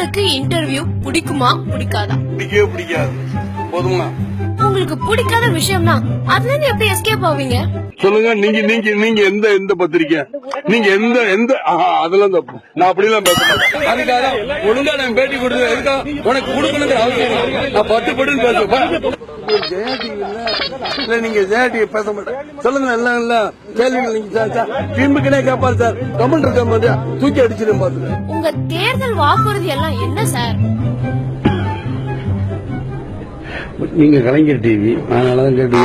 உங்களுக்கு இன்டர்வியூ பிடிக்குமா பிடிக்காதா? பிடிக்கவே பிடிக்காது. போதுமா? உங்களுக்கு பிடிக்காத விஷயம்னா அதுல இருந்து எப்படி எஸ்கேப் ஆவீங்க? சொல்லுங்க. நீங்க எந்த பத்திரிக்கை, நீங்க எந்த அதெல்லாம் தப்பு. நான் அப்படிலாம் பேச மாட்டேன். அதுக்காக ஒழுங்கா நான் பேட்டி கொடுத்து எதுக்கா உனக்கு கொடுக்கணுங்கிற அவசியம் நான் பட்டுன்னு பேசுவேன். நீங்க ஜெயாட்டி பேச மாட்டேன். சொல்லுங்க. எல்லாம் இல்ல கேள்விகள் நீங்க திமுகனே கேட்பாரு சார். கமெண்ட் இருக்க தூக்கி அடிச்சிடும் பாத்துக்க. உங்க தேர்தல் வாக்குறுதி எல்லாம் என்ன சார்? நீங்க கலைஞர் டிவி, அதனாலதான் கேட்டு.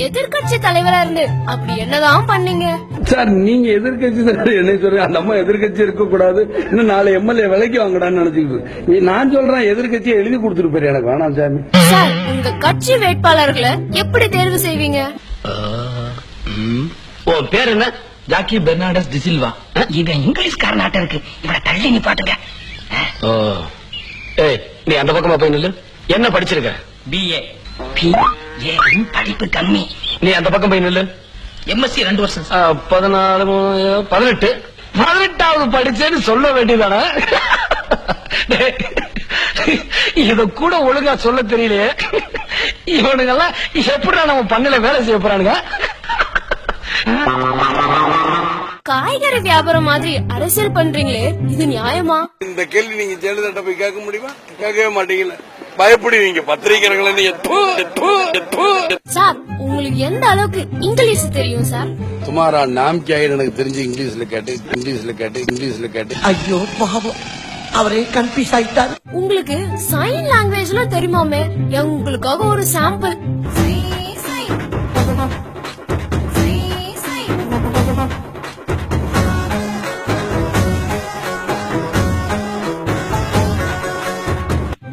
எதிர்கட்சி தலைவரா இருந்து அப்படி என்னதான் பண்ணீங்க சார்? நீங்க எதிர்கட்சி என்ன சொல்றீங்க? அந்த அம்மா எதிர்கட்சி இருக்க கூடாது, இன்னும் 4 எம்எல்ஏ விலைக்கு வாங்கடான்னு நினைச்சுக்கிட்டு நான் சொல்றேன். எதிர்கட்சியை எழுதி கொடுத்துருப்பாரு. எனக்கு வேணாம் சாமி. சார், உங்க கட்சி வேட்பாளர்களை எப்படி தேர்வு செய்வீங்க? பேர் என்ன? ஜாக்கி பெர்னாண்டஸ் டிசில்வா. இவன் இங்கிலீஷ் காரனாட்ட இருக்கு. இவனை தள்ளி நீ பாத்துங்க. நீ அந்த பக்கமா போய் நில்லு. என்ன படிச்சிருக்க? BA. படிப்பு கம்மி. நீ அந்த பக்கம் போய் நில்லு. MSc 2 வருஷம். 18வது படிச்சேன்னு சொல்ல வேண்டியதானே? இத கூட ஒழுங்கா சொல்ல தெரியலையே. இவனுங்கெல்லாம் எப்படி நம்ம பண்ணல வேலை செய்ய போறானுங்க? காய்கறி வியாபாரம் மாதிரி அரசியல் பண்றீங்களே, இது நியாயமா? இந்த கேள்வி நீங்க ஜெயலலிதா போய் கேட்க முடியுமா? கேட்கவே மாட்டீங்கல்ல. பயப்படுவீங்க பத்திரிகைகளை. நீங்க சார், உங்களுக்கு எந்த அளவுக்கு இங்கிலீஷ் தெரியும் சார்? சுமாரா நாம்கி எனக்கு தெரிஞ்சு இங்கிலீஷ்ல கேட்டு. ஐயோ பாவம், அவரே கன்ஃபியூஸ் ஆயிட்டாரு. உங்களுக்கு சைன் லாங்குவேஜ்லாம் தெரியுமாமே? உங்களுக்காக ஒரு சாம்பிள்.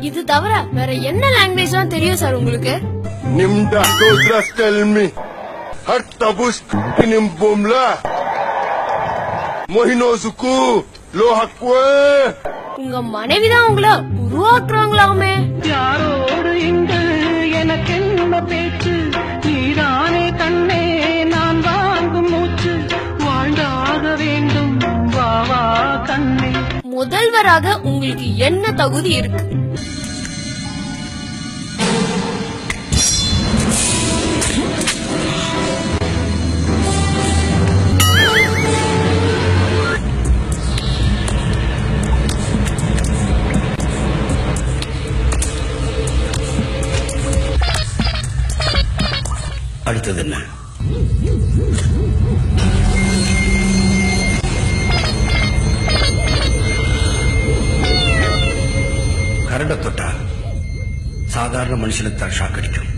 இது தவிர வேற என்ன லாங்குவேஜ் எல்லாம் தெரியும் சார் உங்களுக்கு? Nimda Dodras tell me. Hatta busk inimbomla. Mohinosuku lohakwe. உங்க மனைவிதான் உங்களை உருவாக்குறாங்களாமே. யாரோடு இங்கு எனக்கு என்ன பேச்சு? நீதானே கண்ணே நான் வாங்கும் மூச்சு. வாழ்ந்தாக வேண்டும் வா கண்ணே. முதல்வராக உங்களுக்கு என்ன தகுதி இருக்கு? அடுத்தது என்ன? கரண்ட தொட்டா சாதாரண மனுஷனுக்கு தான் ஷாக் அடிக்கும்.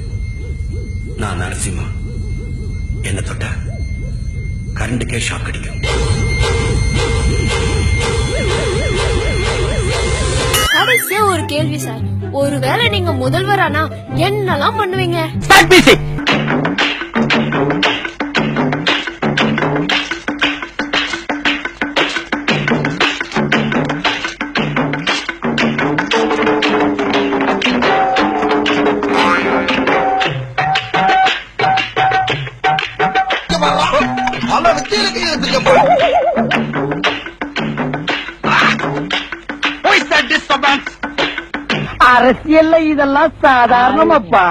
நான் நரசிம்மா, என்ன தொட்டா கரண்டுக்கே ஷாக் அடிக்கும். கடைசியா ஒரு கேள்வி சார், ஒருவேளை நீங்க முதல்வரானா என்னெல்லாம் பண்ணுவீங்க? அரசியல்ல இதெல்லாம் சாதாரணமாப்பா.